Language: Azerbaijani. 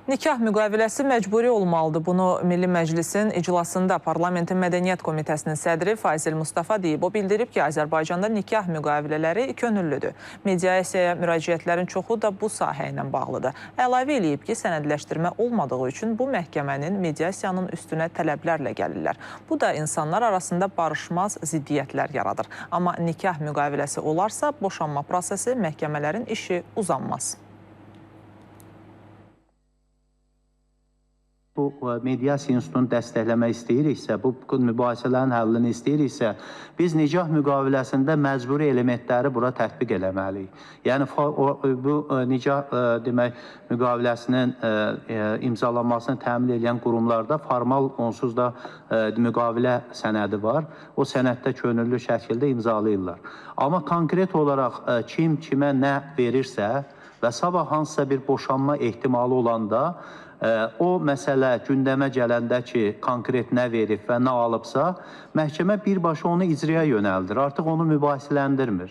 Nikah müqaviləsi məcburi olmalıdır. Bunu Milli Məclisin iclasında Parlamentin Mədəniyyət Komitəsinin sədri Fazil Mustafa deyib. O bildirib ki, Azərbaycanda nikah müqavilələri könüllüdür. Mediasiyaya müraciətlərin çoxu da bu sahə ilə bağlıdır. Əlavə eləyib ki, sənədləşdirmə olmadığı üçün bu məhkəmənin mediasiyanın üstünə tələblərlə gəlirlər. Bu da insanlar arasında barışmaz ziddiyyətlər yaradır. Amma nikah müqaviləsi olarsa, boşanma prosesi, məhkəmələrin işi uzanmaz. Bu mediasiya institutunu dəstəkləmək istəyiriksə, bu mübahisələrin həllini istəyiriksə, biz nikah müqaviləsində məcburi elementləri bura tətbiq eləməliyik. Yəni bu nikah demək müqaviləsinin imzalanmasını təmin edən qurumlarda formal onsuz da müqavilə sənədi var. O sənəddə könüllü şəkildə imzalayırlar. Amma konkret olaraq kim kimə nə verirsə və sabah hansısa bir boşanma ehtimalı olanda o məsələ gündəmə gələndə ki, konkret nə verib və nə alıbsa, məhkəmə birbaşa onu icraya yönəldir. Artıq onu mübahisələndirmir.